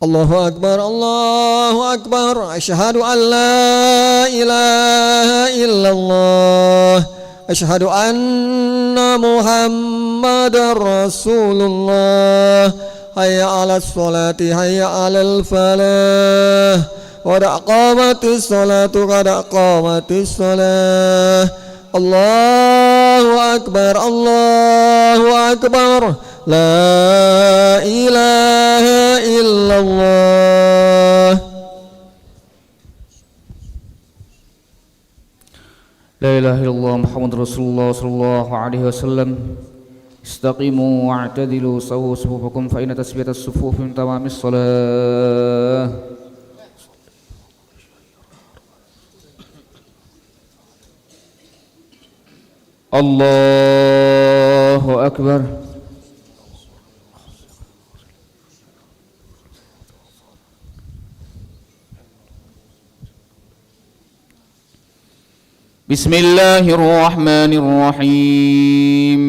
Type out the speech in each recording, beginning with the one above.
Allahu Akbar, Allahu Akbar. Asyhadu an la ilaha illallah. Asyhadu anna Muhammadar Rasulullah. Hayya 'alas sholati, hayya 'alal falah. Qad qamatis sholatu, qad qamatis shalah. Allahu Akbar, Allahu Akbar. La ilaha illallah. La ilaha illallah Muhammadur Rasulullah sallallahu alaihi wasallam. Istaqimu wa'tadilu sawu sufufakum fa inna tasbiyatas sufufi min tamamis shalah. Allahu Akbar. Bismillahir Rahmanir Rahim.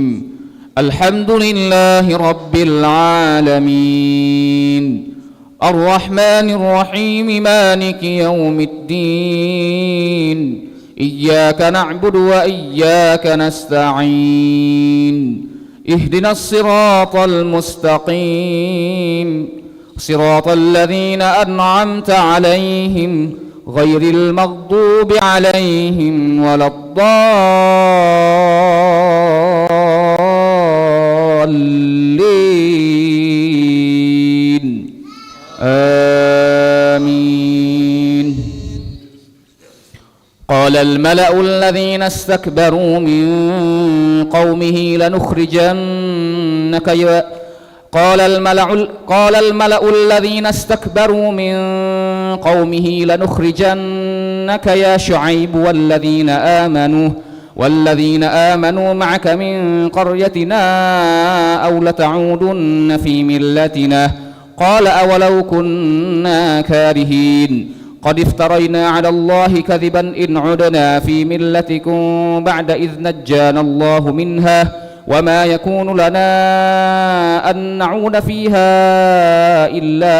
Alhamdulillahi Rabbil Alamin. Ar-Rahmanir Rahim. Maliki Yawmiddin. Iyyaka na'budu wa iyyaka nasta'in. Ihdinas siratal mustaqim. Siratal ladzina an'amta 'alaihim ghairil maghdubi 'alaihim waladdallin. Amin. Qala al-mala'u alladhina istakbaru min qaumihi lanukhrijannaka قال الملأ الذين استكبروا من قومه لنخرجنك يا شعيب والذين آمنوا معك من قريتنا أو لتعودن في ملتنا قال أولو كنا كارهين قد افترينا على الله كذبا إن عدنا في ملتكم بعد إذ نجانا الله منها وما يكون لنا أن نعود فيها إلا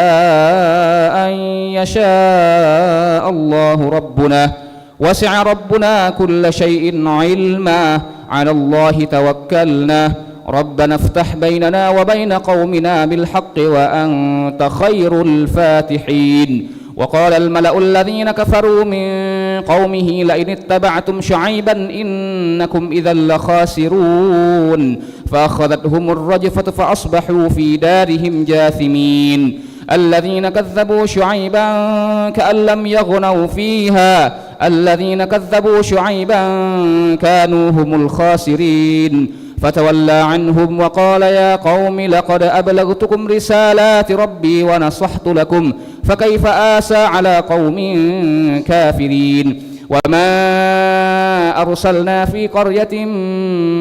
أن يشاء الله ربنا وسع ربنا كل شيء علما على الله توكلنا ربنا افتح بيننا وبين قومنا بالحق وأنت خير الفاتحين. وقال الملأ الذين كفروا من قومه لئن اتبعتم شعيبا إنكم إذا لخاسرون فأخذتهم الرجفة فأصبحوا في دارهم جاثمين. الذين كذبوا شعيبا كأن لم يغنوا فيها الذين كذبوا شعيبا كانوا هم الخاسرين فتولى عنهم وقال يا قوم لقد أبلغتكم رسالات ربي ونصحت لكم فكيف آسى على قوم كافرين. وما أرسلنا في قرية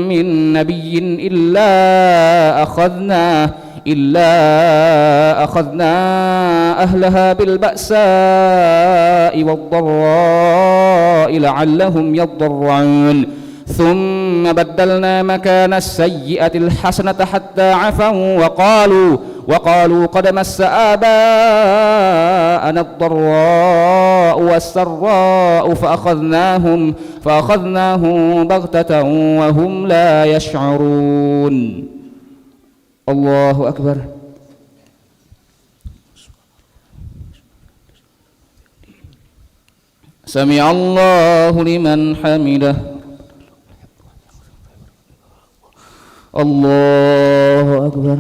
من نبي إلا أخذنا أهلها بالبأساء والضراء لعلهم يضرعون ثم بدلنا مكان السيئة الحسنة حتى عفوا وقالوا قد مس آباءنا الضراء والسراء فأخذناهم بغتة وهم لا يشعرون. الله أكبر. سمع الله لمن حمده. الله أكبر.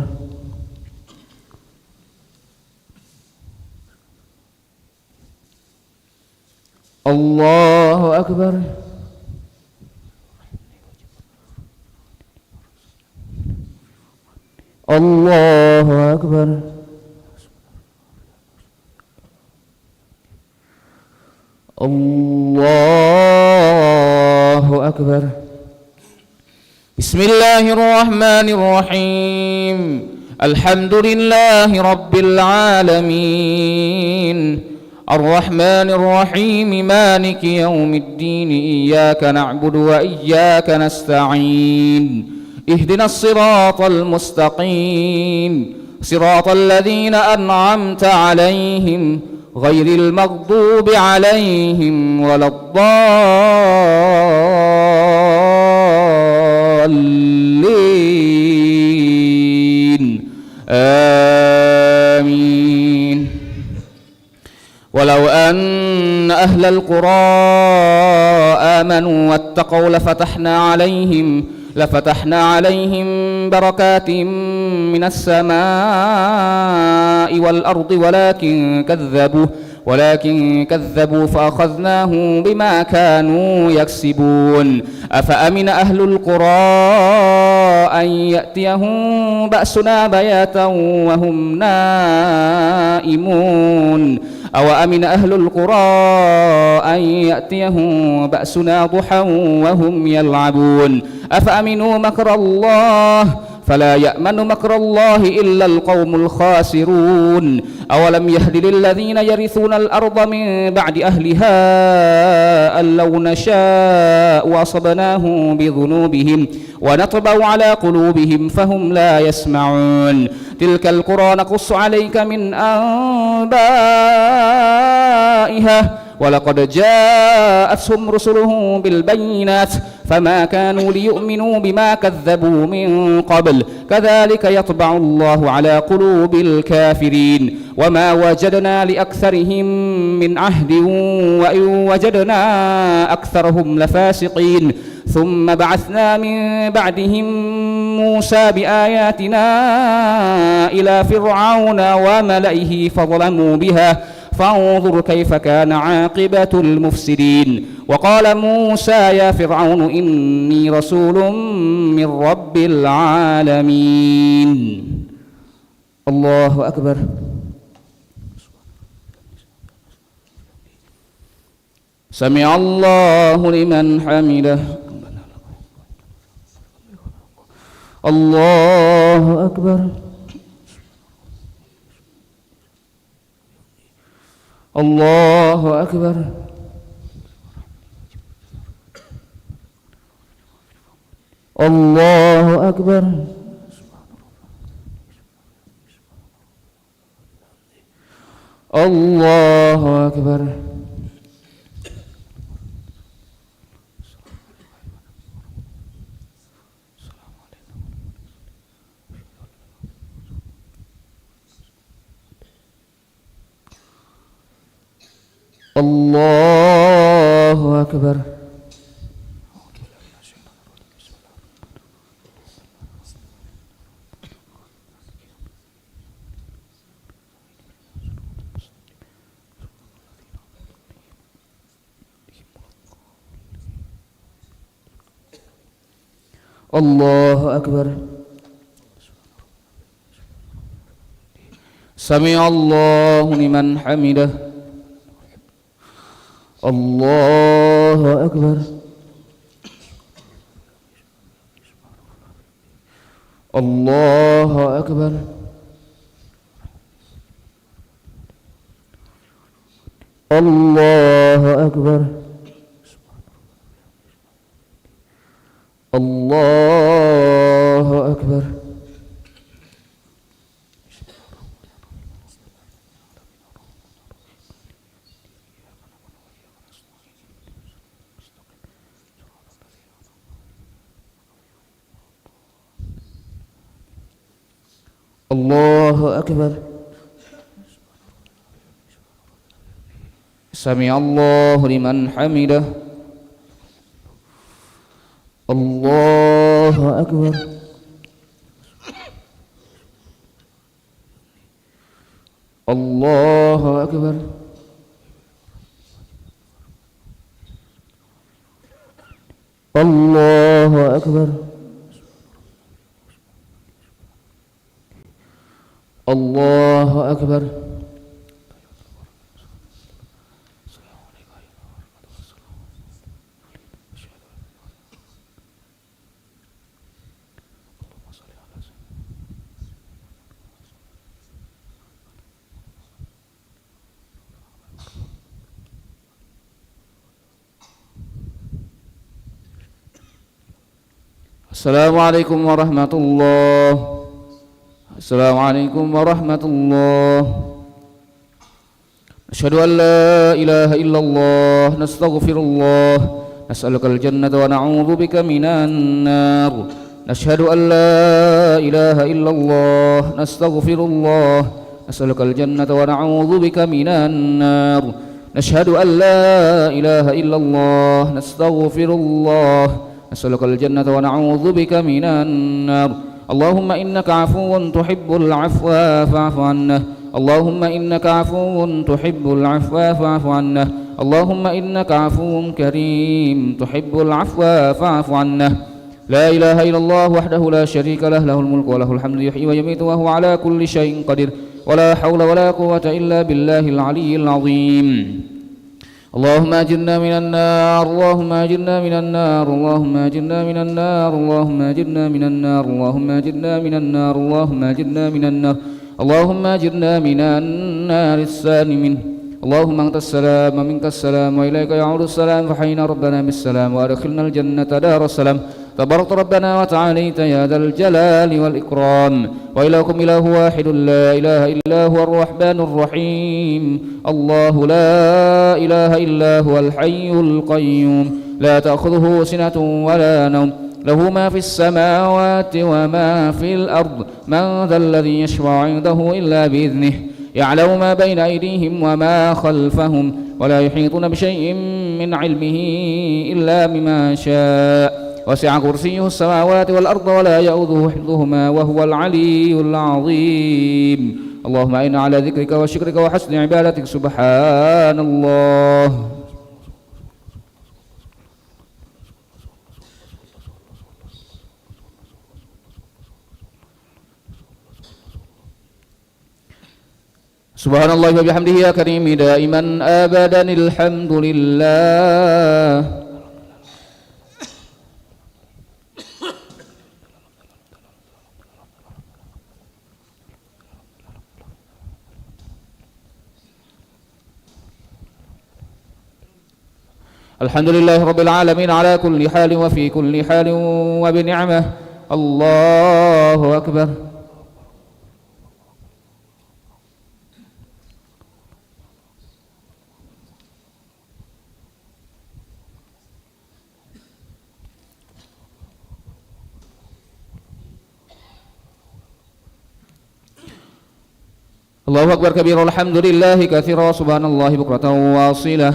الله أكبر. الله أكبر. الله أكبر. بسم الله الرحمن الرحيم. الحمد لله رب العالمين الرحمن الرحيم مالك يوم الدين إياك نعبد وإياك نستعين اهدنا الصراط المستقيم صراط الذين أنعمت عليهم غير المغضوب عليهم ولا الضالين آمين. ولو أن أهل القرى آمنوا واتقوا لفتحنا عليهم بركات من السماء والأرض ولكن كذبوا فأخذناهم بما كانوا يكسبون. أفأمن أهل القرى أن يأتيهم بأسنا بياتا وهم نائمون أو أمن أهل القرى أن يأتيهم بأسنا ضحى وهم يلعبون. أفأمنوا مكر الله فلا يأمن مكر الله إلا القوم الخاسرون. أولم يهد للذين يرثون الأرض من بعد أهلها أن لو نشاء أصبناهم بذنوبهم ونطبع على قلوبهم فهم لا يسمعون. تلك القرى نقص عليك من أنبائها ولقد جاءتهم رسلهم بالبينات فما كانوا ليؤمنوا بما كذبوا من قبل كذلك يطبع الله على قلوب الكافرين. وما وجدنا لأكثرهم من عهد وإن وجدنا أكثرهم لفاسقين. ثم بعثنا من بعدهم موسى بآياتنا إلى فرعون وملئه فظلموا بها فانظر كيف كان عاقبة المفسدين. وقال موسى يا فرعون إني رسول من رب العالمين. الله أكبر. سمع الله لمن حمده. الله أكبر. الله أكبر. الله أكبر. الله أكبر. الله أكبر. الله أكبر. سمع الله لمن حمده. الله أكبر. الله أكبر. الله أكبر. الله أكبر. الله أكبر. سمع الله لمن حمده. الله أكبر. الله أكبر. الله أكبر. الله أكبر. Assalamualaikum warahmatullahi Assalamualaikum warahmatullahi. Asyhadu an la ilaha illallah, nastaghfirullah, nas'alukal jannata wa na'udzubika minan nar. Nashhadu an la ilaha illallah, nastaghfirullah, nas'alukal jannata wa na'udzubika minan nar. Nashhadu an la ilaha illallah, nastaghfirullah, nas'alukal jannata wa na'udzubika minan nar. Allahumma innaka 'afuwun tuhibbul 'afwa fa'fu 'anna. Allahumma innaka 'afuwun tuhibbul 'afwa fa'fu 'anna. Allahumma innaka 'afuwun karim tuhibbul 'afwa fa'fu 'anna. La ilaha illallah wahdahu la syarika lah, lahul mulku wa lahul hamdu, yuhyi wa yumiitu wa huwa 'ala kulli syai'in qadir. Wa la haula wa la quwwata illa billahil 'aliyyil 'azim. Allahumma ajirna minan nar, Allahumma ajirna minan nar, Allahumma ajirna minan nar, Allahumma ajirna minan nar, Allahumma ajirna minan nar, Allahumma ajirna minan nar, Allahumma ajirna minan nar as-salimin. Allahumma antas salam wa minkas salam wa ilaika ya'udu salam, fa hayyina rabbana bis salam wa adkhilna al jannata daras salam. تبارك ربنا وتعاليت يا ذا الجلال والإكرام. وإلهكم إله واحد لا إله إلا هو الرحمن الرحيم. الله لا إله إلا هو الحي القيوم لا تأخذه سنة ولا نوم له ما في السماوات وما في الأرض. من ذا الذي يشفع عنده إلا بإذنه. يعلم ما بين أيديهم وما خلفهم ولا يحيطون بشيء من علمه إلا بما شاء. وسع كرسيه السماوات والأرض ولا يؤوده حفظهما وهو العلي العظيم. اللهم إنا على ذكرك وشكرك وحسن عبادتك. سبحان الله. سبحان الله وبحمده يا كريم دائما أبدا الحمد لله. الحمد لله رب العالمين على كل حال وفي كل حال وبنعمه. الله أكبر. الله أكبر كبير الحمد لله كثيرا سبحان الله بكرة واصيلة.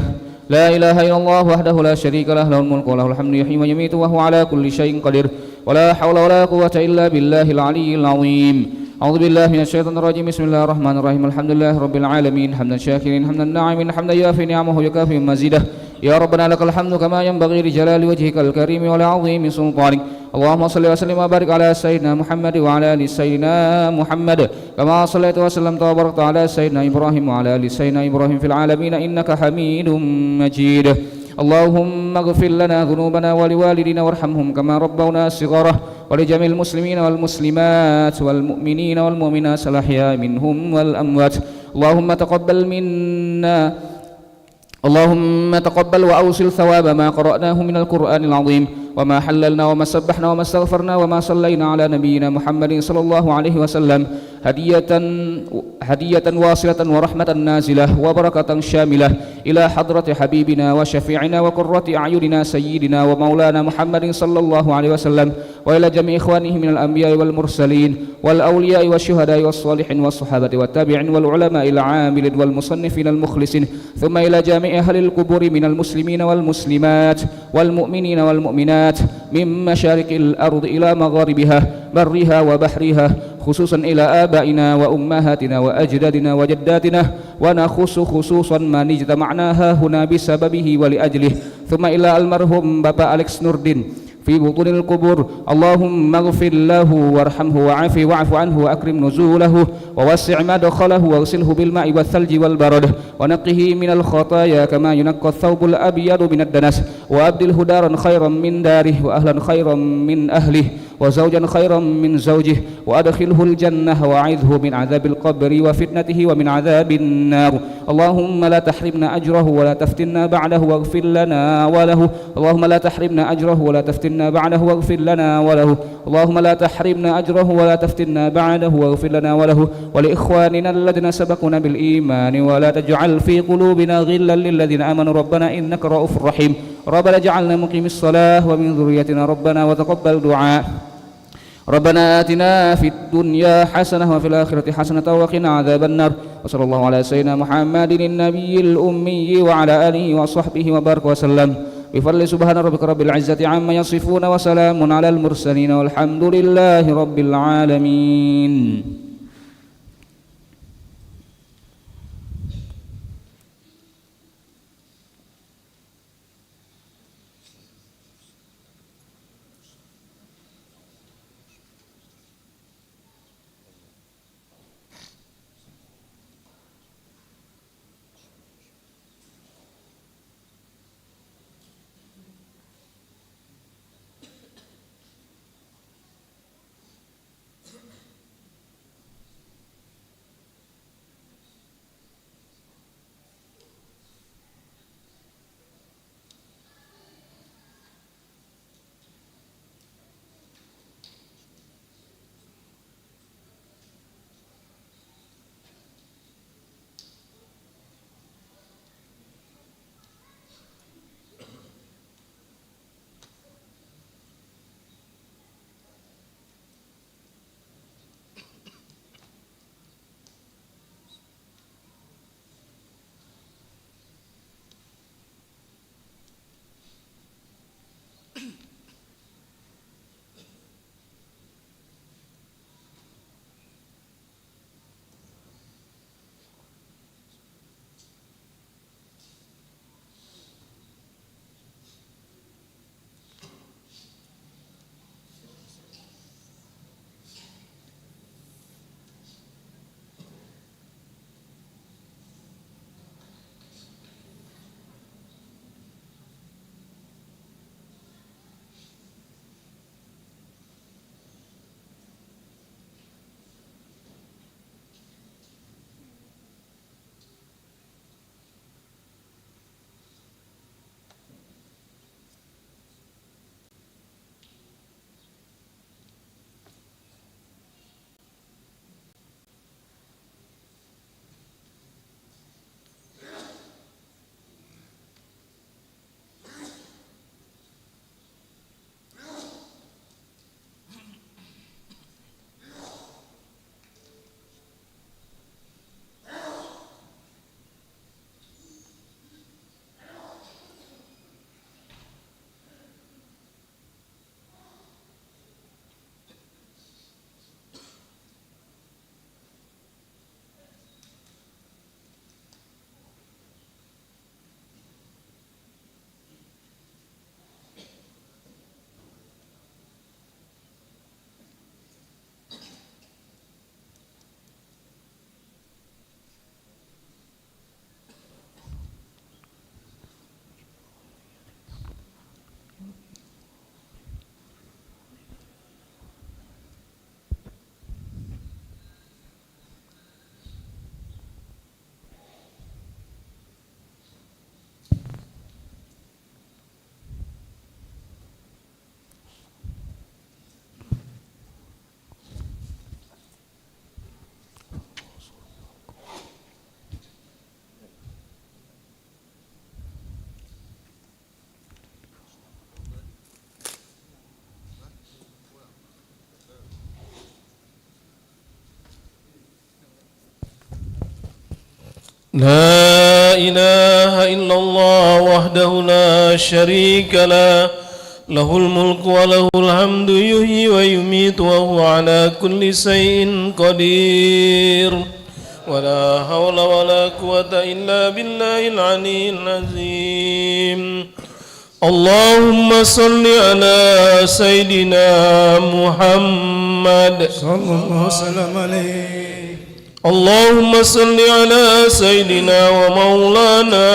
لا إله إلا الله وحده لا شريك له له الملك وله الحمد يحيي ويميت وهو على كل شيء قدير. ولا حول ولا قوة إلا بالله العلي العظيم. أعوذ بالله من الشيطان الرجيم. بسم الله الرحمن الرحيم. الحمد لله رب العالمين حمدا شاكرين حمدا ناعمين حمدا يوافي نعمه ويكافئ مزيده. يا ربنا لك الحمد كما ينبغي لجلال وجهك الكريم ولعظيم سلطانك. اللهم صل وسلم وبارك على سيدنا محمد وعلى ال سيدنا محمد كما صليت وسلمت وباركت على سيدنا إبراهيم وعلى ال سيدنا إبراهيم في العالمين إنك حميد مجيد. اللهم اغفر لنا ذنوبنا ولوالدينا وارحمهم كما ربونا صغارا ولجميع المسلمين والمسلمات والمؤمنين والمؤمنات الأحياء منهم والأموات. اللهم تقبل منا اللهم تقبل وأوصل ثواب ما قرأناه من القرآن العظيم وما حللنا وما سبحنا وما استغفرنا وما صلينا على نبينا محمد صلى الله عليه وسلم هدية واصلة ورحمة نازلة وبركة شاملة إلى حضرة حبيبنا وشفيعنا وقرة أعيننا سيدنا ومولانا محمد صلى الله عليه وسلم وإلى جميع إخوانه من الأنبياء والمرسلين والأولياء والشهداء والصالحين والصحابة والتابعين والعلماء العاملين والمصنفين المخلصين ثم إلى جميع أهل القبور من المسلمين والمسلمات والمؤمنين والمؤمنات من مشارق الأرض إلى مغاربها برها وبحرها خصوصا إلى آبائنا وأمهاتنا وأجدادنا وجداتنا ونخص خصوصا من اجتمعنا هنا بسببه ولأجله ثم إلى المرحوم بابا أليكس نوردين في بطون القبور. اللهم اغفر له وارحمه وعافه واعف عنه وأكرم نزوله ووسع مدخله واغسله بالماء والثلج والبرد ونقه من الخطايا كما ينقى الثوب الأبيض من الدنس وأبدله دارا خيرا من داره وأهلا خيرا من أهله وزوجا خيرا من زوجه وأدخله الجنة وأعذه من عذاب القبر وفتنته ومن عذاب النار. اللهم لا تحرمنا أجره ولا تفتنا بعده واغفر لنا وله. اللهم لا تحرمنا أجره ولا تفتنا بعده واغفر لنا وله. اللهم لا تحرمنا أجره ولا تفتنا بعده واغفر لنا وله ولإخواننا الذين سبقونا بالإيمان ولا تجعل في قلوبنا غلا للذين آمنوا ربنا إنك رؤوف رحيم. ربنا اجعلنا مقيم الصلاة ومن ذريتنا ربنا وتقبل دعاء. ربنا آتنا في الدنيا حسنة وفي الآخرة حسنة وقنا عذاب النار. وصلى الله على سيدنا محمد النبي الأمي وعلى آله وصحبه وبارك وسلم. بفضل سبحان ربك رب العزة عما يصفون وسلام على المرسلين والحمد لله رب العالمين. لا إله إلا الله وحده لا شريك له له الملك وله الحمد يحيي ويميت وهو على كل شيء قدير ولا حول ولا قوة إلا بالله العلي العظيم. اللهم صل على سيدنا محمد صلى الله وسلم عليه. اللهم صل على سيدنا ومولانا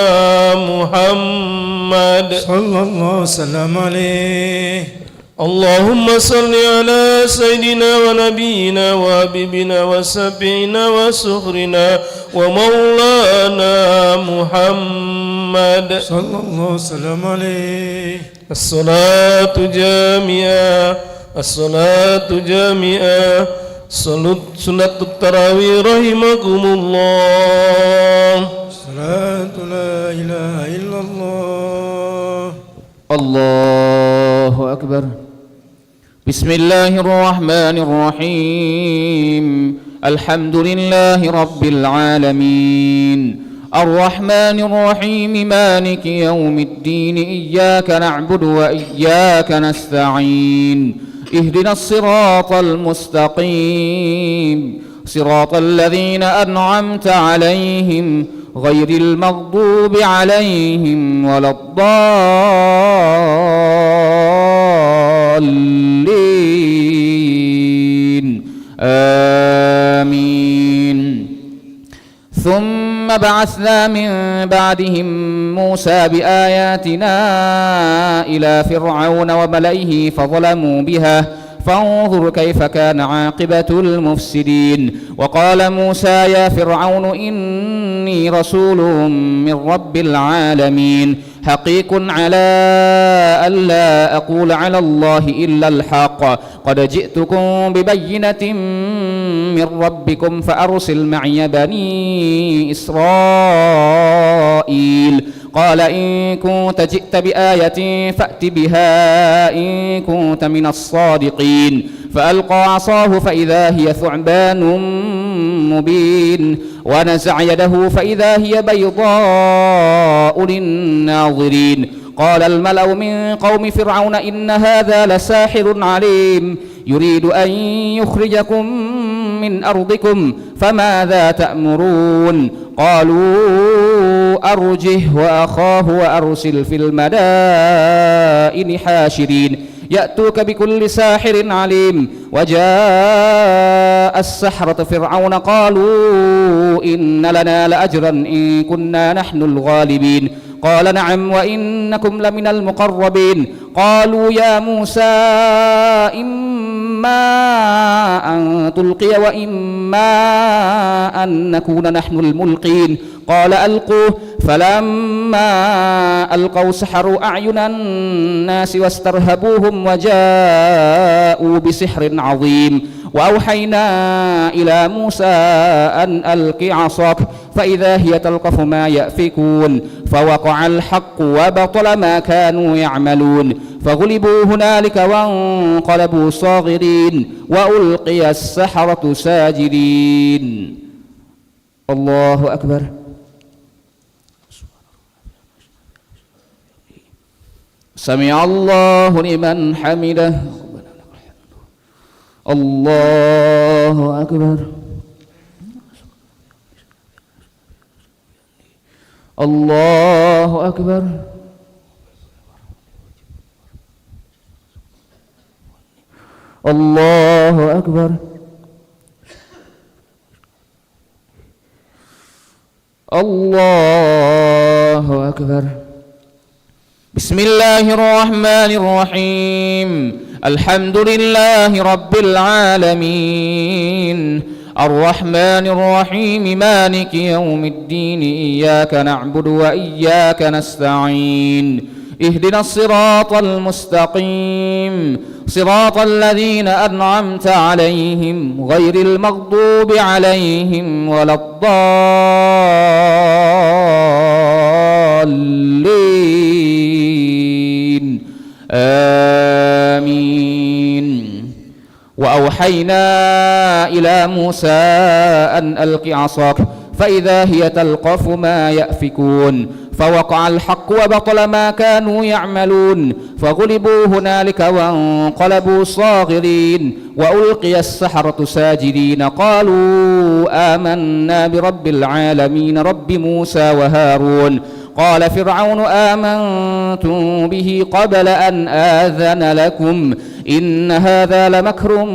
محمد صلى الله وسلم عليه. اللهم صل على سيدنا ونبينا وحبيبنا وسبينا وسخرنا ومولانا محمد صلى الله وسلم عليه. الصلاة جامعة الصلاة جامعة سنة التراويح رحمكم الله. صلاة لا إله إلا الله. الله أكبر. بسم الله الرحمن الرحيم. الحمد لله رب العالمين الرحمن الرحيم مالك يوم الدين إياك نعبد وإياك نستعين اهدنا الصراط المستقيم صراط الذين أنعمت عليهم غير المغضوب عليهم ولا الضالين آمين. ثم بعثنا من بعدهم موسى بآياتنا إلى فرعون وملئه فظلموا بها فانظر كيف كان عاقبة المفسدين. وقال موسى يا فرعون إني رسول من رب العالمين حقيق على ألا أقول على الله إلا الحق قد جئتكم ببينة من ربكم فأرسل معي بني إسرائيل. قال إن كنت جئت بآية فأت بها إن كنت من الصادقين. فألقى عصاه فإذا هي ثعبان مبين ونزع يده فإذا هي بيضاء للناظرين. قال الملأ من قوم فرعون إن هذا لساحر عليم يريد أن يخرجكم من أرضكم فماذا تأمرون. قالوا أرجه وأخاه وأرسل في المدائن حاشرين يأتوك بكل ساحر عليم. وجاء السحرة فرعون قالوا إن لنا لأجرا إن كنا نحن الغالبين. قال نعم وإنكم لمن المقربين. قالوا يا موسى إما أن تلقي وإما أن نكون نحن الملقين. قال ألقوه فلما ألقوا سحروا أعين الناس واسترهبوهم وجاءوا بسحر عظيم. وأوحينا إلى موسى أن ألق عصاك فإذا هي تلقف ما يأفكون. فوقع الحق وبطل ما كانوا يعملون فغلبوا هنالك وانقلبوا صاغرين وألقي السحرة ساجدين. الله أكبر. سمع الله لمن حمده. الله أكبر. الله أكبر. الله أكبر. الله أكبر. بسم الله الرحمن الرحيم. الحمد لله رب العالمين الرحمن الرحيم مالك يوم الدين إياك نعبد وإياك نستعين اهدنا الصراط المستقيم صراط الذين أنعمت عليهم غير المغضوب عليهم ولا الضالين آمين. وأوحينا إلى موسى أن ألق عصاك فإذا هي تلقف ما يأفكون. فوقع الحق وبطل ما كانوا يعملون فغلبوا هنالك وانقلبوا صاغرين وألقي السحرة ساجدين قالوا آمنا برب العالمين رب موسى وهارون. قال فرعون آمنتم به قبل أن آذن لكم إن هذا لمكر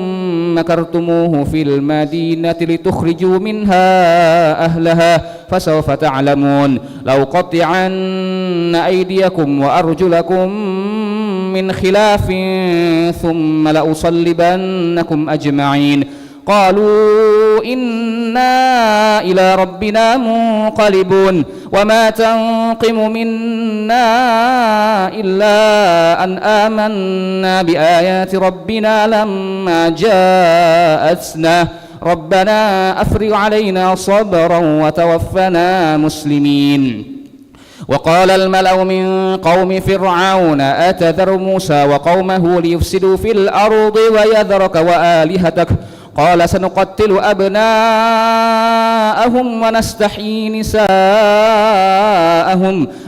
مكرتموه في المدينة لتخرجوا منها أهلها فسوف تعلمون. لأقطعن أيديكم وأرجلكم من خلاف ثم لأصلبنكم أجمعين قالوا إنا إلى ربنا منقلبون وما تنقم منا إلا أن آمنا بآيات ربنا لما جاءتنا ربنا أفرغ علينا صبرا وتوفنا مسلمين. وقال الملأ من قوم فرعون أتذر موسى وقومه ليفسدوا في الأرض ويذرك وآلهتك قال سنقتل أبناءهم ونستحيي نساءهم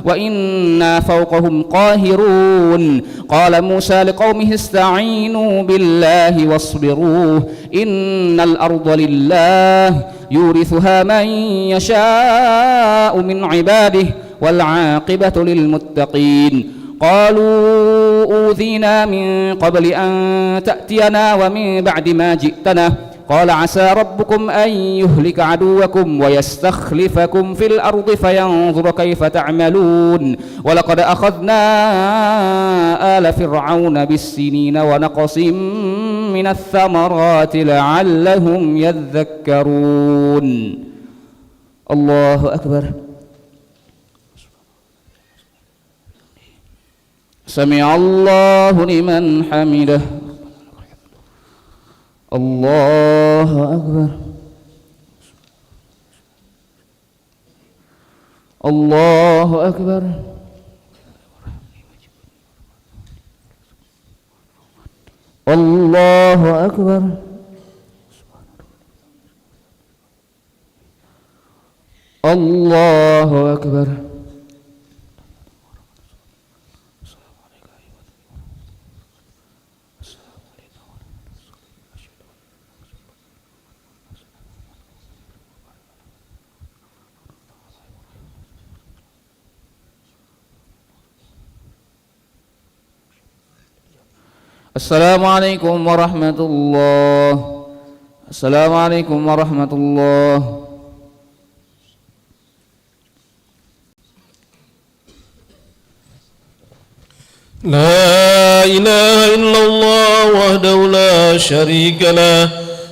وإنا فوقهم قاهرون. قال موسى لقومه استعينوا بالله واصبروا إن الأرض لله يورثها من يشاء من عباده والعاقبة للمتقين. قالوا أوذينا من قبل أن تأتينا ومن بعد ما جئتنا قال عسى ربكم أن يهلك عدوكم ويستخلفكم في الأرض فينظر كيف تعملون ولقد أخذنا آل فرعون بالسنين ونقص من الثمرات لعلهم يذكرون. الله أكبر. سمع الله لمن حمده. الله أكبر. الله أكبر. الله أكبر. الله أكبر. السلام عليكم ورحمة الله. السلام عليكم ورحمة الله. لا إله إلا الله وحده لا شريك له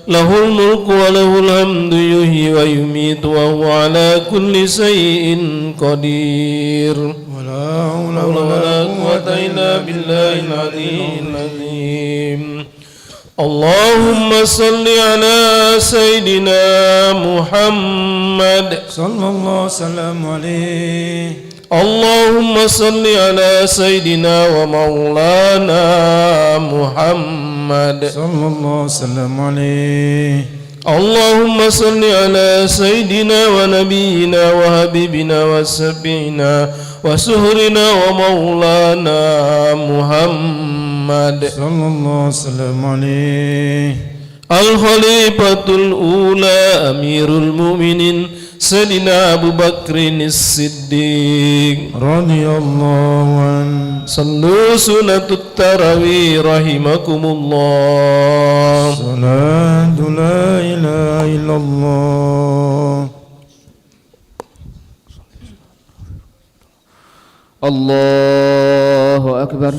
له الملك وله الحمد يحيي ويميت وهو على كل شيء قدير. ولا حول ولا قوة إلا بالله العلي العظيم. اللهم صل على سيدنا محمد صلى الله وسلم عليه. اللهم صل على سيدنا ومولانا محمد صلى الله وسلم عليه. اللهم صل على سيدنا ونبينا وحبيبنا وسبينا وسهرنا ومولانا محمد صلى الله وسلم عليه. الخليفة الأولى أمير المؤمنين سيدنا أبو بكر الصديق رضي الله عنه. صلوا سنة التراويح رحمكم الله. صلاة لا إله إلا الله. الله أكبر.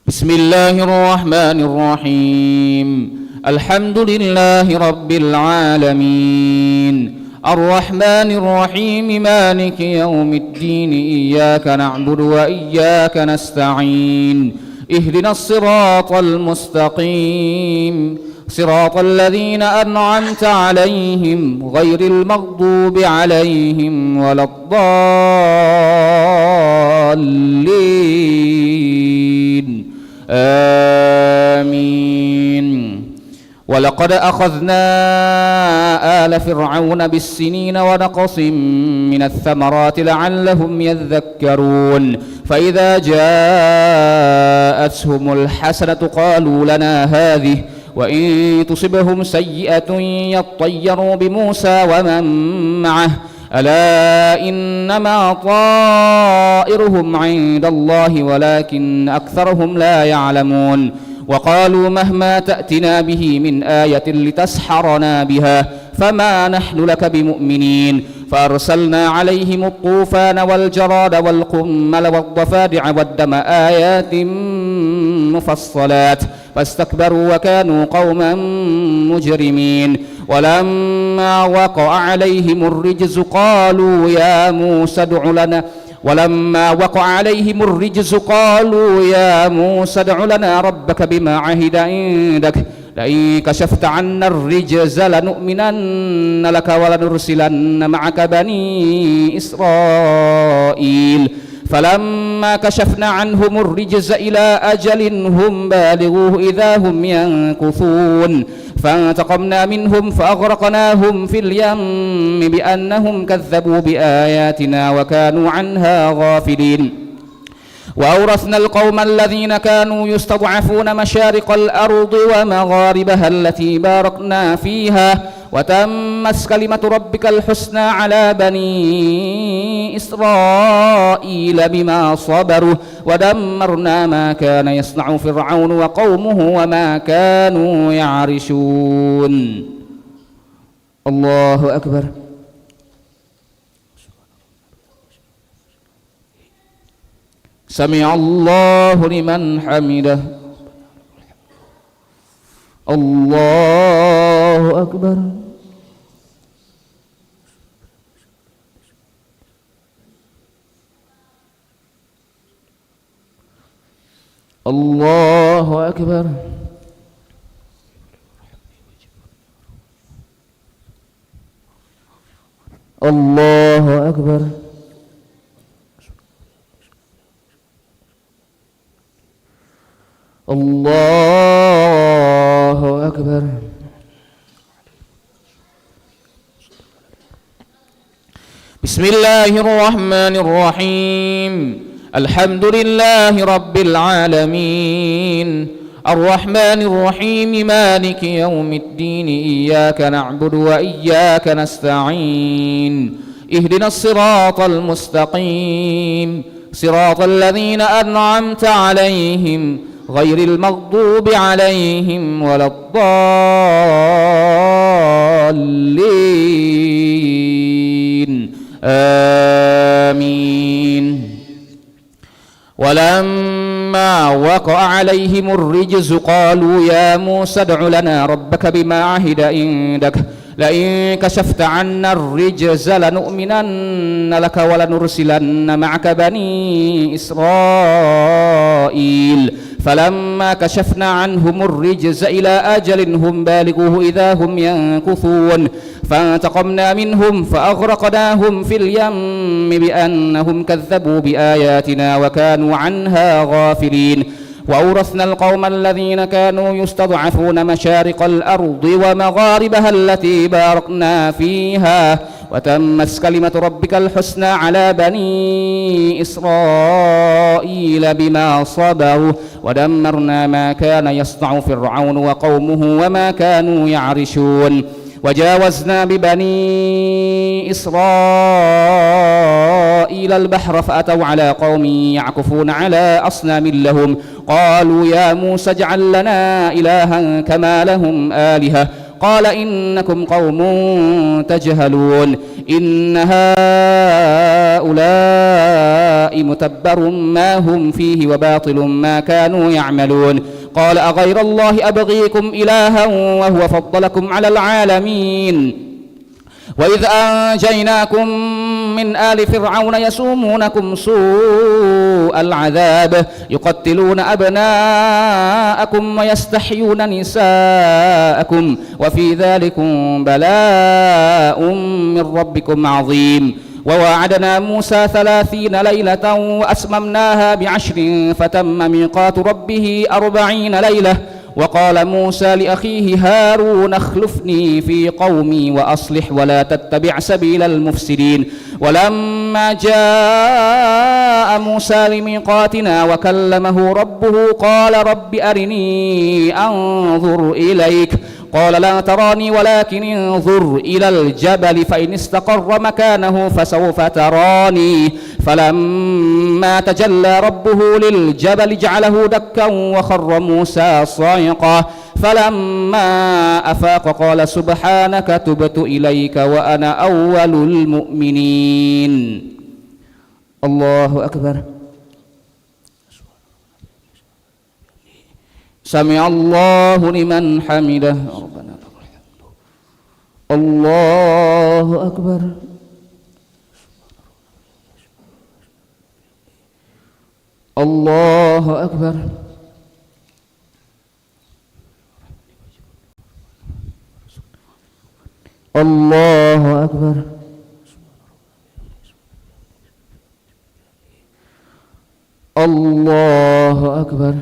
بسم الله الرحمن الرحيم. الحمد لله رب العالمين الرحمن الرحيم مالك يوم الدين إياك نعبد وإياك نستعين اهدنا الصراط المستقيم صراط الذين أنعمت عليهم غير المغضوب عليهم ولا الضالين آمين. ولقد أخذنا آل فرعون بالسنين ونقص من الثمرات لعلهم يذكرون فإذا جاءتهم الحسنة قالوا لنا هذه وإن تصبهم سيئة يطيروا بموسى ومن معه ألا إنما طائرهم عند الله ولكن أكثرهم لا يعلمون. وقالوا مهما تأتنا به من آية لتسحرنا بها فما نحن لك بمؤمنين فأرسلنا عليهم الطوفان والجراد والقمل والضفادع والدم آيات مفصلات فاستكبروا وكانوا قوما مجرمين ولما وقع عليهم الرجز قالوا يا موسى ادع لنا ربك بما عهد عندك لئن كشفت عنا الرجز لنؤمنن لك ولنرسلن معك بني إسرائيل فلما كشفنا عنهم الرجز إلى أجل هم بالغوه إذا هم ينكثون فانتقمنا منهم فأغرقناهم في اليم بأنهم كذبوا بآياتنا وكانوا عنها غافلين وأورثنا القوم الذين كانوا يستضعفون مشارق الأرض ومغاربها التي باركنا فيها وتمت كلمة ربك الحسنى على بني إسرائيل بما صبروا ودمرنا ما كان يصنع فرعون وقومه وما كانوا يعرشون. الله أكبر. سمع الله لمن حمده. الله أكبر. الله أكبر. الله أكبر. الله أكبر. بسم الله الرحمن الرحيم. الحمد لله رب العالمين الرحمن الرحيم مالك يوم الدين إياك نعبد وإياك نستعين اهدنا الصراط المستقيم صراط الذين أنعمت عليهم غير المغضوب عليهم ولا الضالين آمين. ولما وقع عليهم الرجز قالوا يا موسى ادع لنا ربك بما عهد عندك لئن كشفت عنا الرجز لنؤمنن لك ولنرسلن معك بني إسرائيل فلما كشفنا عنهم الرجز إلى أجل هم بالغوه إذا هم ينكثون فانتقمنا منهم فأغرقناهم في اليم بأنهم كذبوا بآياتنا وكانوا عنها غافلين وأورثنا القوم الذين كانوا يستضعفون مشارق الأرض ومغاربها التي باركنا فيها وتمت كلمة ربك الحسنى على بني إسرائيل بما صبروا ودمرنا ما كان يصنع فرعون وقومه وما كانوا يعرشون وجاوزنا ببني إسرائيل البحر فأتوا على قوم يعكفون على أصنام لهم قالوا يا موسى اجعل لنا إلها كما لهم آلهة قال إنكم قوم تجهلون إن هؤلاء متبر ما هم فيه وباطل ما كانوا يعملون قال أغير الله أبغيكم إلها وهو فضلكم على العالمين وإذ أنجيناكم من آل فرعون يسومونكم سوء العذاب يقتلون أبناءكم ويستحيون نساءكم وفي ذلكم بلاء من ربكم عظيم وواعدنا موسى 30 ليلة وأتممناها ب10 فتم ميقات ربه 40 ليلة وقال موسى لأخيه هارون اخلفني في قومي وأصلح ولا تتبع سبيل المفسدين ولما جاء موسى لميقاتنا وكلمه ربه قال رب أرني أنظر إليك قال لا تراني ولكن انظر إلى الجبل فإن استقر مكانه فسوف تراني فلما تجلى ربه للجبل جعله دكا وخر موسى صعقا فلما أفاق قال سبحانك تبت إليك وأنا أول المؤمنين. الله أكبر. سمع الله لمن حمده ربنا لك الحمد. الله أكبر. الله أكبر. الله أكبر. الله أكبر.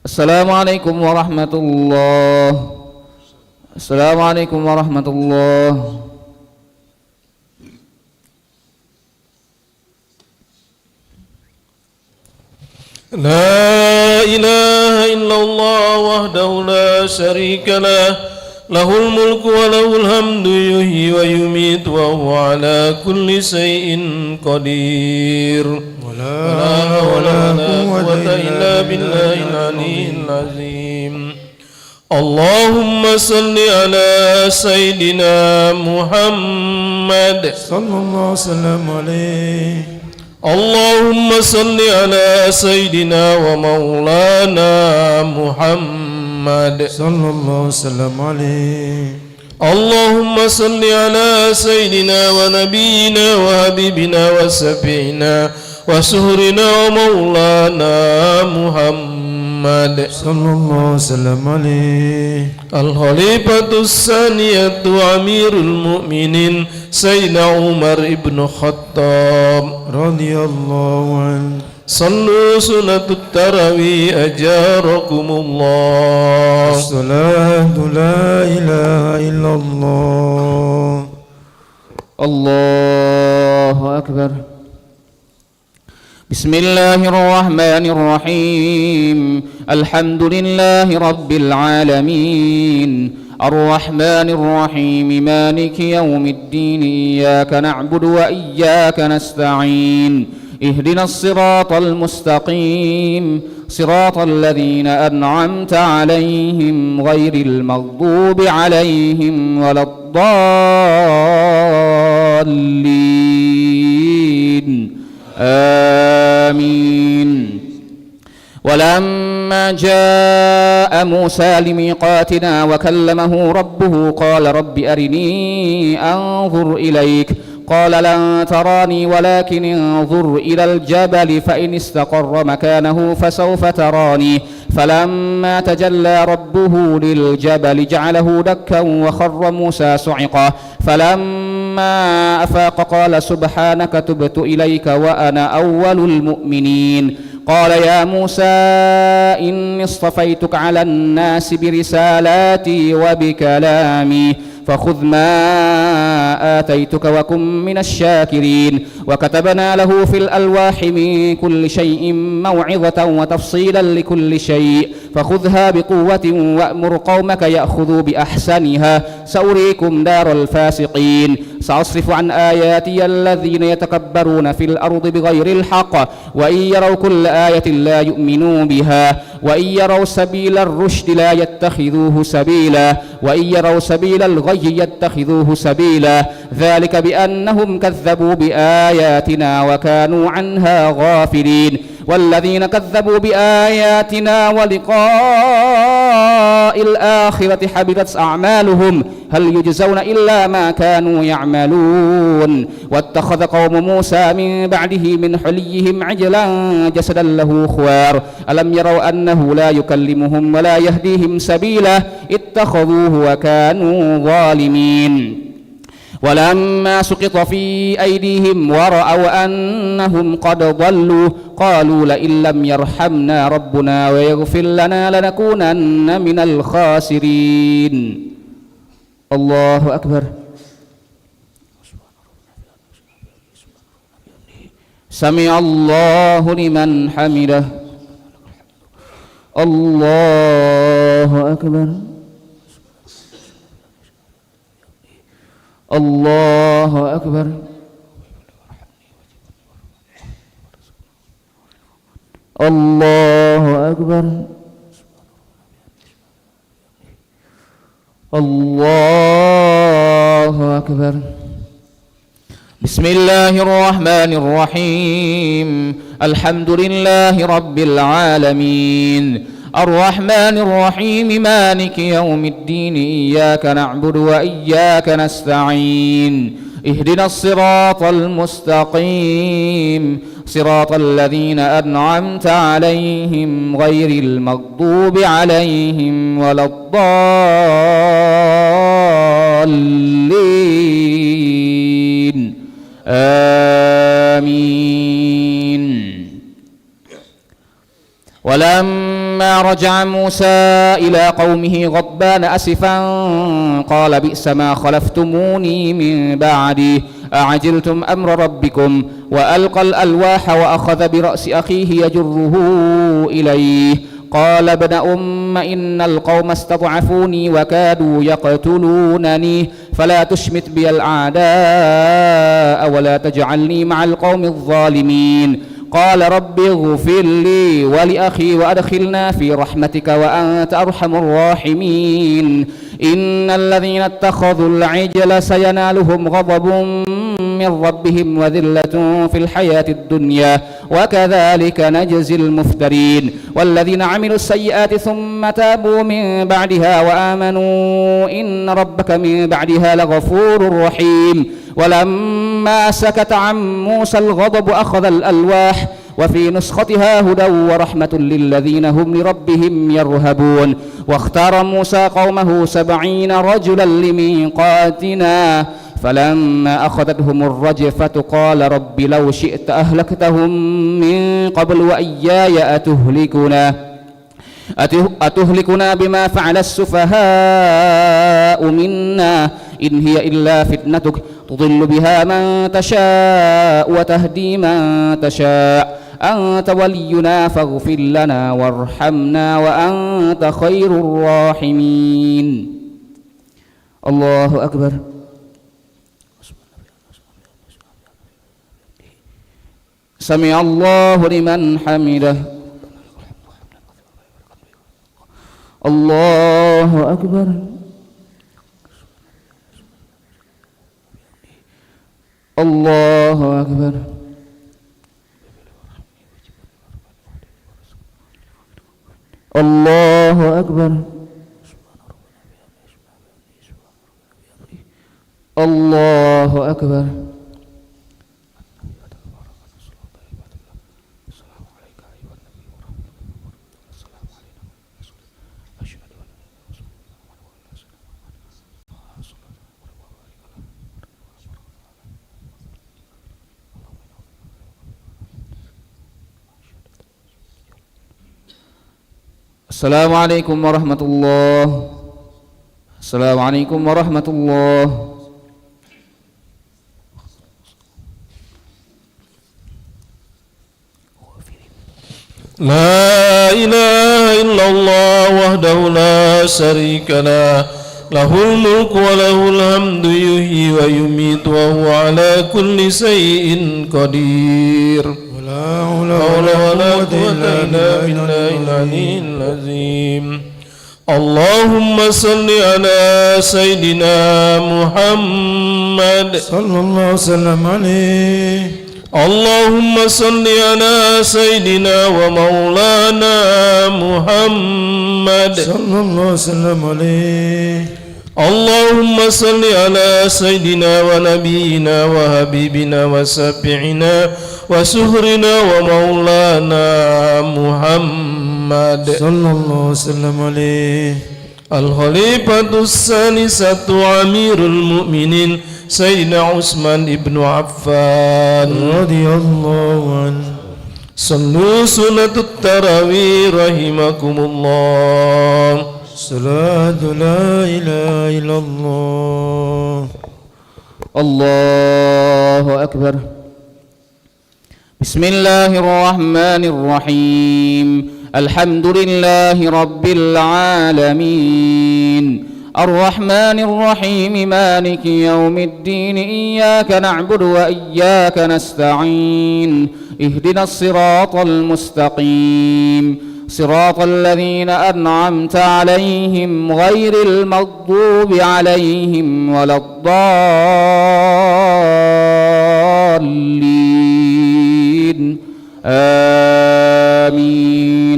Assalamualaikum warahmatullahi. Assalamualaikum warahmatullahi. لا إله إلا الله وحده لا شريك له له الملك وله الحمد يحيي ويميت وهو على كل شيء قدير ولا حول ولا قوة إلا بالله العلي العظيم. اللهم صل على سيدنا محمد صلى الله وسلم عليه. اللهم صل على سيدنا ومولانا محمد صلى الله وسلم عليه. اللهم صل على سيدنا ونبينا وحبيبنا وشفيعنا وسهرنا ومولانا محمد صلى الله وسلم عليه. الخليفة الثانية أمير المؤمنين سيدنا عمر بن الخطاب رضي الله عنه. صلوا سنة التراويح أجاركم الله. الصلاة لا إله إلا الله. الله أكبر. بسم الله الرحمن الرحيم. الحمد لله رب العالمين الرحمن الرحيم مالك يوم الدين إياك نعبد وإياك نستعين اهدنا الصراط المستقيم صراط الذين أنعمت عليهم غير المغضوب عليهم ولا الضالين آمين. ولما جاء موسى لميقاتنا وكلمه ربه قال رب أرني أنظر إليك قال لن تراني ولكن انظر إلى الجبل فإن استقر مكانه فسوف تراني فلما تجلى ربه للجبل جعله دكا وخر موسى صعقا فلما أفاق قال سبحانك تبت إليك وأنا أول المؤمنين. قال يا موسى إني اصطفيتك على الناس برسالاتي وبكلامي فخذ ما آتيتك وكن من الشاكرين. وكتبنا له في الألواح من كل شيء موعظة وتفصيلا لكل شيء فخذها بقوة وأمر قومك يأخذوا بأحسنها سأريكم دار الفاسقين. سأصرف عن آياتي الذين يتكبرون في الأرض بغير الحق وإن يروا كل آية لا يؤمنوا بها وإن يروا سبيل الرشد لا يتخذوه سبيلا وإن يروا سبيل الغي يتخذوه سبيلا ذلك بأنهم كذبوا بآياتنا وكانوا عنها غافلين. والذين كذبوا بآياتنا ولقاء الآخرة حبطت أعمالهم هل يجزون إلا ما كانوا يعملون. واتخذ قوم موسى من بعده من حليهم عجلا جسدا له خوار ألم يروا أنه لا يكلمهم ولا يهديهم سبيلا اتخذوه وكانوا ظالمين. ولما سقط في أيديهم ورأوا أنهم قد ضلوا قالوا لئن لم يرحمنا ربنا ويغفر لنا لنكونن من الخاسرين. الله أكبر. سمع الله لمن حمده. الله أكبر. الله أكبر. الله أكبر. الله أكبر. بسم الله الرحمن الرحيم. الحمد لله رب العالمين الرحمن الرحيم مالك يوم الدين إياك نعبد وإياك نستعين اهدنا الصراط المستقيم صراط الذين أنعمت عليهم غير المغضوب عليهم ولا الضالين آمين. ولما رجع موسى إلى قومه غضبان أسفا قال بئس ما خلفتموني من بعدي أعجلتم أمر ربكم وألقى الألواح وأخذ برأس أخيه يجره إليه قال ابن أم إن القوم استضعفوني وكادوا يقتلونني فلا تشمت بي الأعداء ولا تجعلني مع القوم الظالمين. قال رب اغفر لي ولأخي وأدخلنا في رحمتك وأنت أرحم الراحمين. إن الذين اتخذوا العجل سينالهم غضب من ربهم وذلة في الحياة الدنيا وكذلك نجزي المفترين. والذين عملوا السيئات ثم تابوا من بعدها وآمنوا إن ربك من بعدها لغفور رحيم. ولما سكت عن موسى الغضب أخذ الألواح وفي نسختها هدى ورحمة للذين هم لربهم يرهبون. واختار موسى قومه 70 رجلا لميقاتنا فلما أخذتهم الرجفة قال رب لو شئت أهلكتهم من قبل وإياي أتهلكنا بما فعل السفهاء منا إن هي إلا فتنتك تضل بها من تشاء وتهدي من تشاء أنت ولينا فاغفر لنا وارحمنا وأنت خير الراحمين. الله أكبر. سمع الله لمن حمده. الله أكبر. الله أكبر. الله أكبر. الله أكبر. السلام عليكم ورحمة الله. السلام عليكم ورحمة الله. لا إله إلا الله وحده لا شريك له له الملك وله الحمد يحيي ويميت وهو على كل شيء قدير. ولا حول ولا قوة إلا بالله العلي العظيم. اللهم صل على سيدنا محمد صلى الله وسلم عليه. اللهم صل على سيدنا ومولانا محمد صلى الله وسلم عليه. اللهم صل على سيدنا ونبينا وحبيبنا وشفيعنا وسهرنا ومولانا محمد صلى الله وسلم عليه. الخليفة الثالثة أمير المؤمنين سيدنا عثمان بن عفان رضي الله عنه. صلوا سنة التراويح رحمكم الله. صلاة لا إله إلا الله. الله أكبر. بسم الله الرحمن الرحيم. الحمد لله رب العالمين الرحمن الرحيم مالك يوم الدين إياك نعبد وإياك نستعين اهدنا الصراط المستقيم صراط الذين أنعمت عليهم غير المغضوب عليهم ولا الضالين آمين.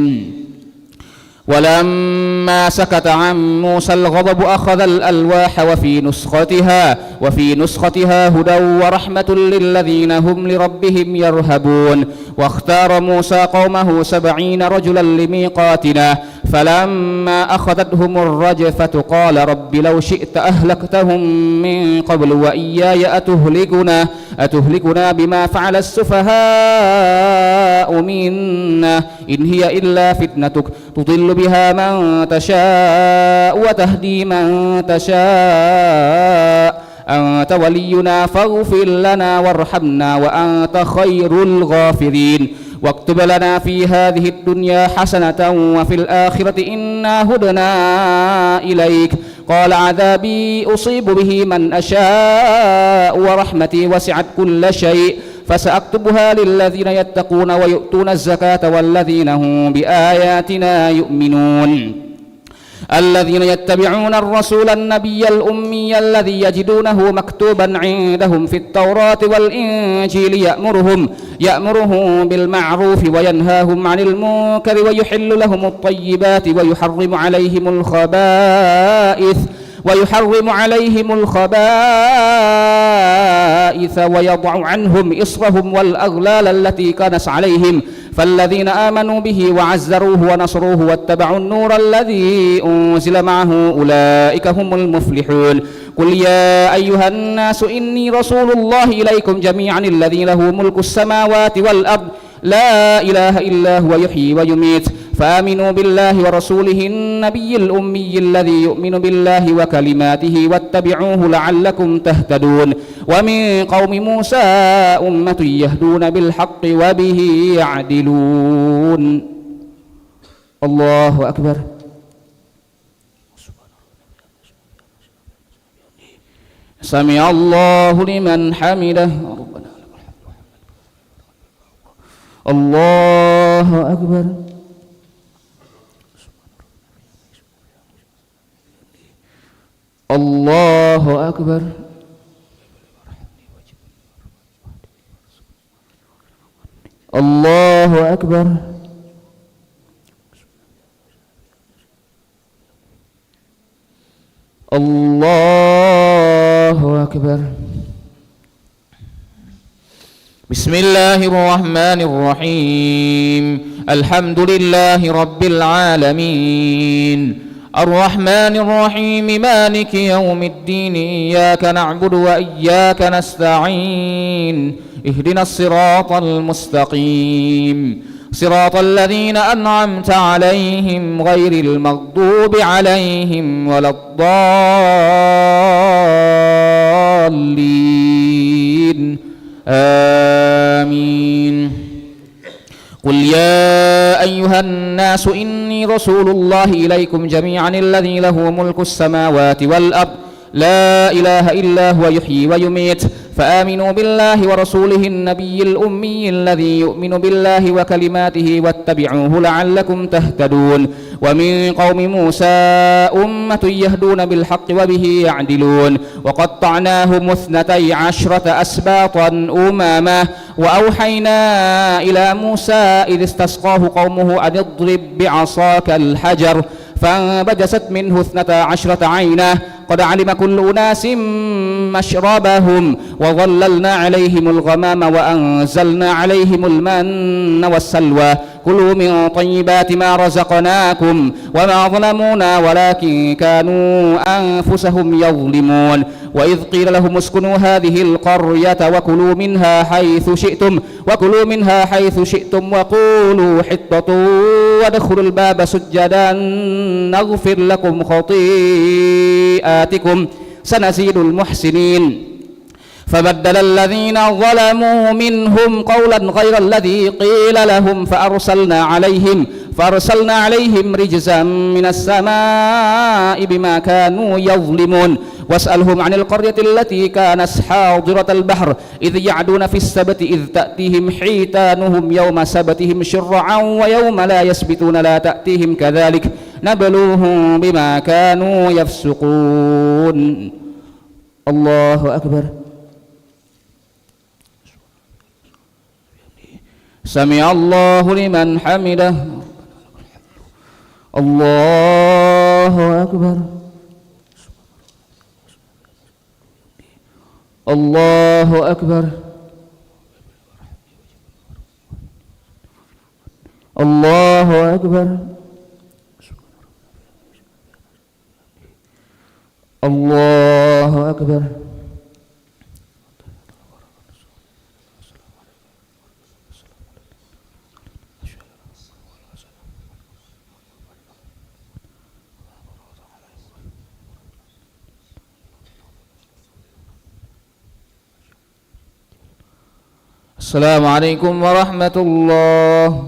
ولما سكت عن موسى الغضب أخذ الألواح وفي نسختها هدى ورحمة للذين هم لربهم يرهبون. واختار موسى قومه 70 رجلا لميقاتنا فلما أخذتهم الرجفة قال رب لو شئت أهلكتهم من قبل وإياي أتهلكنا بما فعل السفهاء منا إن هي إلا فتنتك تضل بها من تشاء وتهدي من تشاء أنت ولينا فاغفر لنا وارحمنا وأنت خير الغافرين. واكتب لنا في هذه الدنيا حسنة وفي الآخرة إنا هدنا إليك. قال عذابي أصيب به من أشاء ورحمتي وسعت كل شيء فسأكتبها للذين يتقون ويؤتون الزكاة والذين هم بآياتنا يؤمنون. الذين يتبعون الرسول النبي الأمي الذي يجدونه مكتوبا عندهم في التوراة والإنجيل يأمرهم بالمعروف وينهاهم عن المنكر ويحل لهم الطيبات ويحرم عليهم الخبائث ويضع عنهم إصرهم والأغلال التي كانت عليهم فالذين آمنوا به وعزروه ونصروه واتبعوا النور الذي أنزل معه أولئك هم المفلحون. قل يا أيها الناس إني رسول الله إليكم جميعا الذي له ملك السماوات والأرض لا إله إلا هو يحيي ويميت فآمنوا بالله ورسوله النبي الأمي الذي يؤمن بالله وكلماته واتبعوه لعلكم تهتدون. ومن قوم موسى أمة يهدون بالحق وبه يعدلون. الله أكبر. سمع الله لمن حمده. الله أكبر. الله أكبر. الله أكبر. الله أكبر. بسم الله الرحمن الرحيم. الحمد لله رب العالمين الرحمن الرحيم مالك يوم الدين إياك نعبد وإياك نستعين اهدنا الصراط المستقيم صراط الذين أنعمت عليهم غير المغضوب عليهم ولا الضالين آمين. قل يا أيها الناس إني رسول الله إليكم جميعا الذي له ملك السماوات والأرض لا إله إلا هو يحيي ويميت فآمنوا بالله ورسوله النبي الأمي الذي يؤمن بالله وكلماته واتبعوه لعلكم تهتدون. ومن قوم موسى أمة يهدون بالحق وبه يعدلون. وقطعناهم 12 أسباطا أمما وأوحينا إلى موسى إذ استسقاه قومه أن اضرب بعصاك الحجر فانبجست منه 12 عينا قد علم كل أناس مشربهم وظللنا عليهم الغمام وأنزلنا عليهم المن والسلوى كلوا من طيبات ما رزقناكم وما ظلمونا ولكن كانوا أنفسهم يظلمون. وإذ قيل لهم اسكنوا هذه القرية وكلوا منها حيث شئتم وقولوا حطة وادخلوا الباب سجدا نغفر لكم خطيئاتكم سنزيد المحسنين فبدل الذين ظلموا منهم قولا غير الذي قيل لهم فأرسلنا عليهم رجزا من السماء بما كانوا يظلمون واسألهم عن القرية التي كانت حاضرة البحر إذ يعدون في السبت إذ تأتيهم حيتانهم يوم سبتهم شرعا ويوم لا يسبتون لا تأتيهم كذلك نبلوهم بما كانوا يفسقون. الله أكبر. سمع الله لمن حمده. الله أكبر. الله أكبر. الله أكبر. الله أكبر. السلام عليكم ورحمة الله.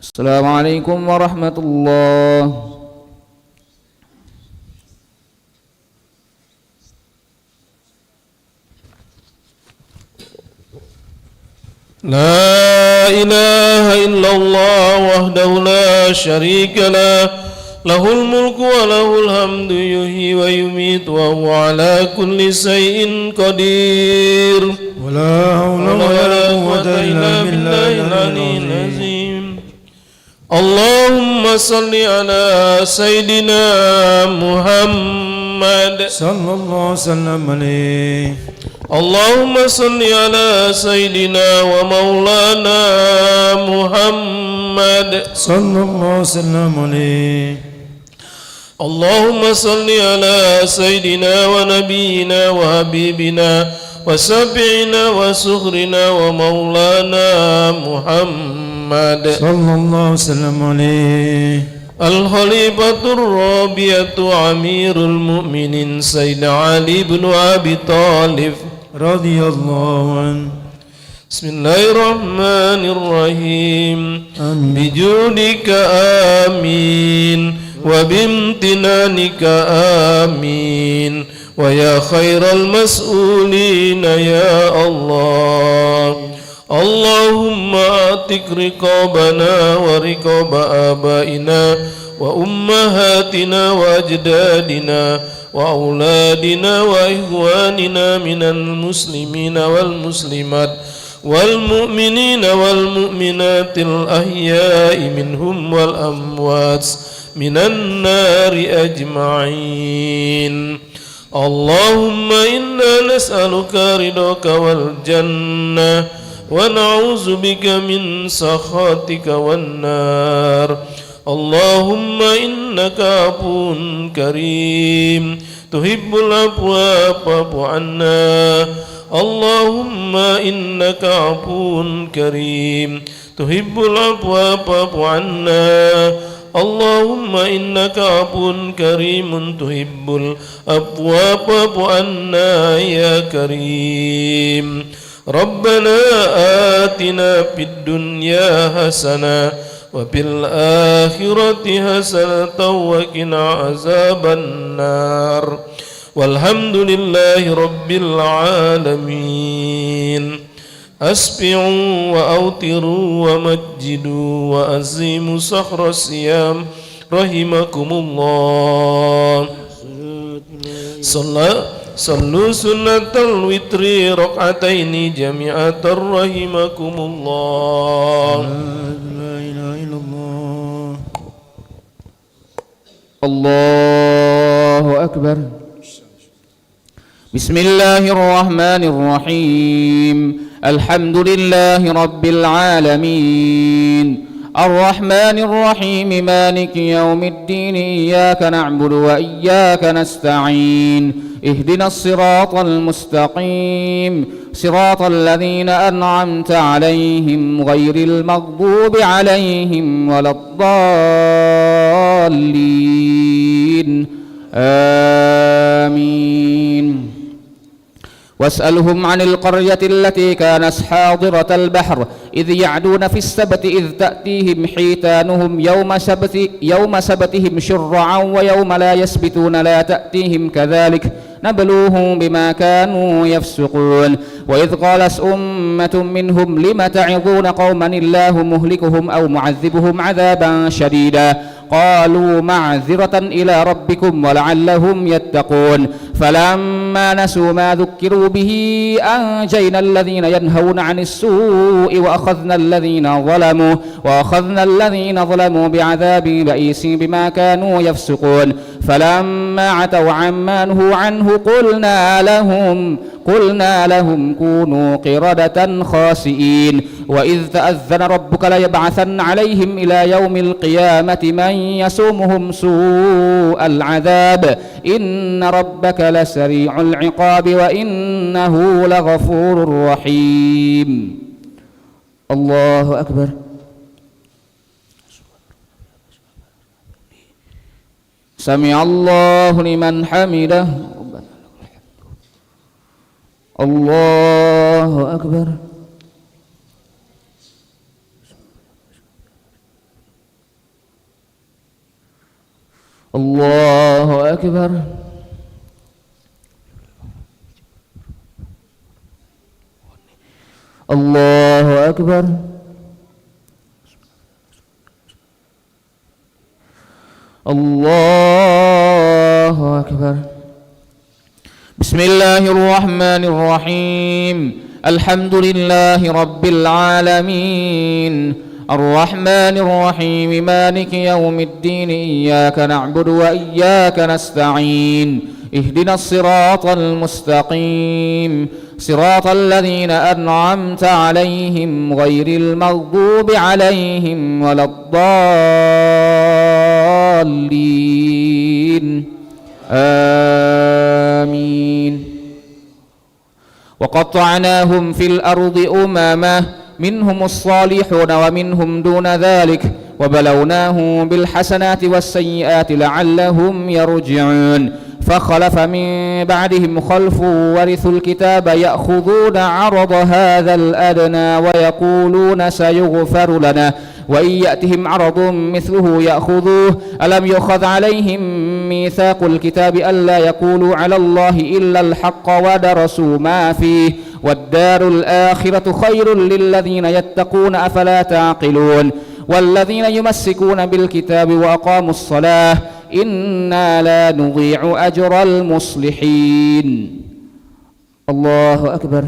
السلام عليكم ورحمة الله. لا إله إلا الله وحده لا شريك له له الملك وله الحمد يحيي ويميت وهو على كل شيء قدير ولا حول ولا قوة إلا بالله العلي العظيم. اللهم صل على سيدنا محمد صلى الله وسلم عليه. اللهم صل على سيدنا ومولانا محمد صلى الله وسلم عليه. اللهم صل على سيدنا ونبينا وحبيبنا وشفيعنا وسخرنا ومولانا محمد صلى الله وسلم عليه. الخليفة الرابعة أمير المؤمنين سيد علي بن أبي طالب رضي الله عنه. بسم الله الرحمن الرحيم. آمين. بجودك آمين وبامتنانك آمين ويا خير المسؤولين يا الله. اللهم اعتق رقابنا ورقاب آبائنا وأمهاتنا وأجدادنا وأولادنا وإخواننا من المسلمين والمسلمات والمؤمنين والمؤمنات الأحياء منهم والأموات من النار أجمعين. اللهم إنا نسألك رضاك والجنة ونعوذ بك من سخطك والنار. اللهم إنك عفو كريم تحب العفو فاعف عنا. اللهم إنك عفو كريم تحب العفو فاعف عنا. اللهم إنك عفو كريم تحب العفو فاعف عنا يا كريم. ربنا آتنا في الدنيا حسنة وفي الآخرة حسنة وقنا عذاب النار. والحمد لله رب العالمين. أسبعوا وأوتروا ومجدوا وأزيموا صخر الصيام رحمكم الله. صلوا سنة الوتر ركعتين جميعا رحمكم الله. لا إله إلا الله. الله أكبر. بسم الله الرحمن الرحيم. الحمد لله رب العالمين الرحمن الرحيم مالك يوم الدين إياك نعبد وإياك نستعين اهدنا الصراط المستقيم صراط الذين أنعمت عليهم غير المغضوب عليهم ولا الضالين آمين واسألهم عن القرية التي كانت حاضرة البحر إذ يعدون في السبت إذ تأتيهم حيتانهم يوم سبتهم شرعا ويوم لا يسبتون لا تأتيهم كذلك نبلوهم بما كانوا يفسقون وإذ قالت أمة منهم لم تعظون قوما الله مهلكهم أو معذبهم عذابا شديدا قالوا معذرة إلى ربكم ولعلهم يتقون فلما نسوا ما ذكروا به أنجينا الذين ينهون عن السوء وأخذنا الذين ظلموا بعذاب بئيس بما كانوا يفسقون فلما عتوا عما نهوا عنه قلنا لهم كونوا قردة خاسئين وإذ تأذن ربك ليبعثن عليهم إلى يوم القيامة من يسومهم سوء العذاب إن ربك لسريع العقاب وإنه لغفور رحيم. الله أكبر. سمع الله لمن حمده. الله أكبر. الله أكبر. الله أكبر. الله أكبر. بسم الله الرحمن الرحيم الحمد لله رب العالمين الرحمن الرحيم مالك يوم الدين إياك نعبد وإياك نستعين اهدنا الصراط المستقيم صراط الذين أنعمت عليهم غير المغضوب عليهم ولا الضالين آمين. وقطعناهم في الأرض أمما منهم الصالحون ومنهم دون ذلك وبلوناهم بالحسنات والسيئات لعلهم يرجعون فخلف من بعدهم خلف ورثوا الكتاب يأخذون عرض هذا الأدنى ويقولون سيغفر لنا وإن يأتهم عرض مثله يأخذوه ألم يؤخذ عليهم ميثاق الكتاب ألا يقولوا على الله إلا الحق ودرسوا ما فيه والدار الآخرة خير للذين يتقون أفلا تعقلون والذين يمسكون بالكتاب وأقاموا الصلاة إنا لا نضيع أجر المصلحين. الله أكبر.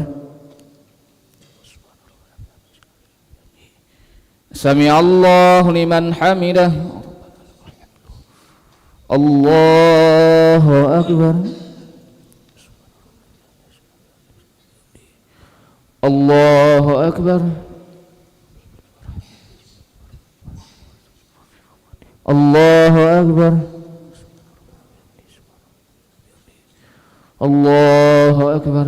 سمع الله لمن حمده. الله أكبر. الله أكبر. الله أكبر. الله أكبر.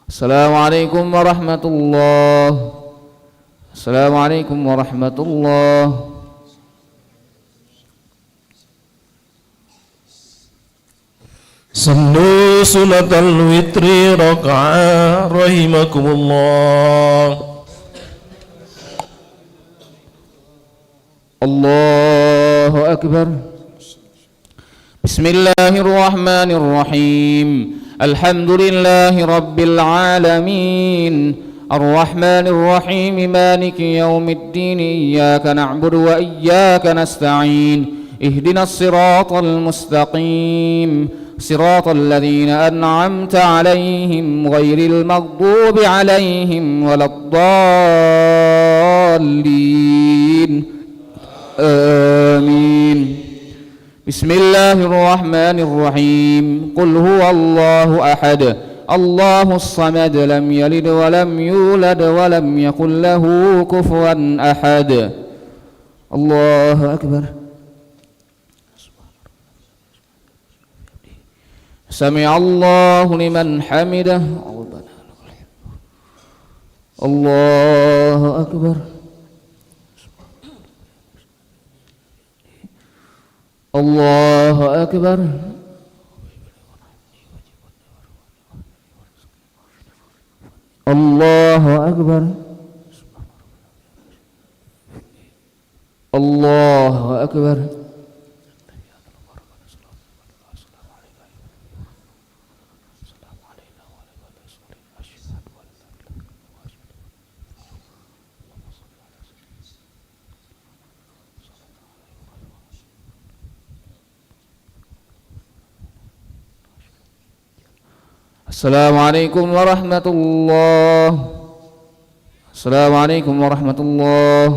السلام عليكم ورحمة الله. السلام عليكم ورحمة الله. صلوا سنة الوتر ركعة رحمكم الله. الله أكبر. بسم الله الرحمن الرحيم الحمد لله رب العالمين الرحمن الرحيم مالك يوم الدين إياك نعبد وإياك نستعين اهدنا الصراط المستقيم صراط الذين أنعمت عليهم غير المغضوب عليهم ولا الضالين آمين. بسم الله الرحمن الرحيم. قل هو الله أحد الله الصمد لم يلد ولم يولد ولم يكن له كفوا أحد. الله أكبر. سمع الله لمن حمده. الله أكبر. الله أكبر. الله أكبر. الله أكبر. السلام عليكم ورحمة الله. السلام عليكم ورحمة الله.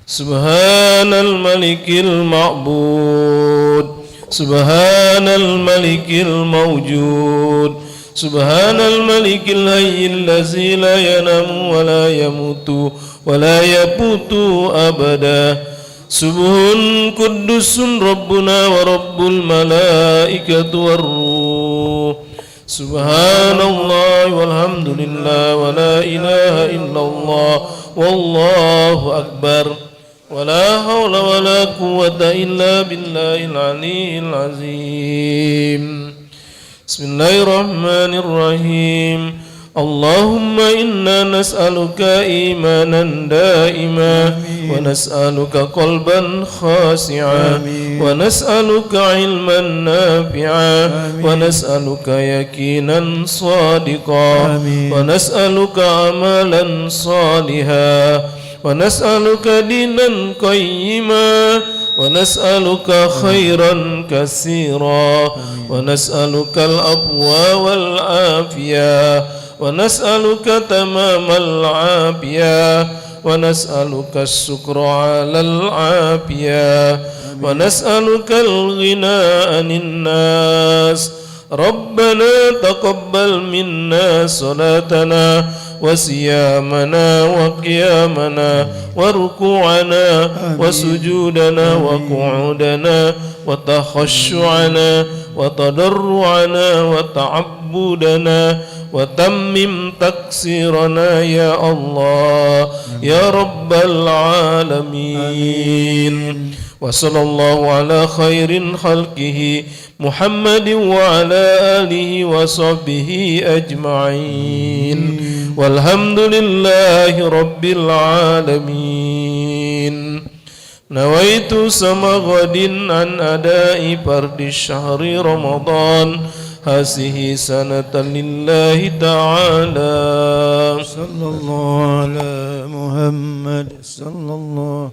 سبحان الملك المعبود سبحان الملك الموجود سبحان الملك الحي الذي لا ينام ولا يموت ولا يموت أبدا. سبح قدوس ربنا ورب الملائكة والروح. سبحان الله والحمد لله ولا إله إلا الله والله أكبر ولا حول ولا قوة إلا بالله العلي العظيم. بسم الله الرحمن الرحيم. اللهم إنا نسألك إيمانا دائما ونسألك قلبا خاشعا ونسألك علما نافعا ونسألك يقينا صادقا ونسألك عملا صالحا ونسألك دينا قيما ونسألك خيرا كثيرا ونسألك العفو والعافية ونسألك تمام العافية ونسألك الشكر على العافية ونسألك الغنى عن الناس. ربنا تقبل منا صلاتنا وصيامنا وقيامنا وركوعنا وسجودنا وقعودنا وتخشعنا وتضرعنا وتعبدنا وتمم تقصيرنا يا الله يا رب العالمين. وصلى الله على خير خلقه محمد وعلى آله وصحبه أجمعين والحمد لله رب العالمين. نويت سما غد عن أداء فرد الشهر رمضان هذه سنة لله تعالى. صلى الله على محمد صلى الله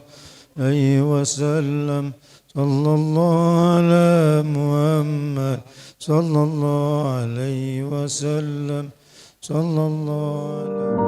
عليه وسلم. صلى الله على محمد صلى الله عليه وسلم. صلى الله عليه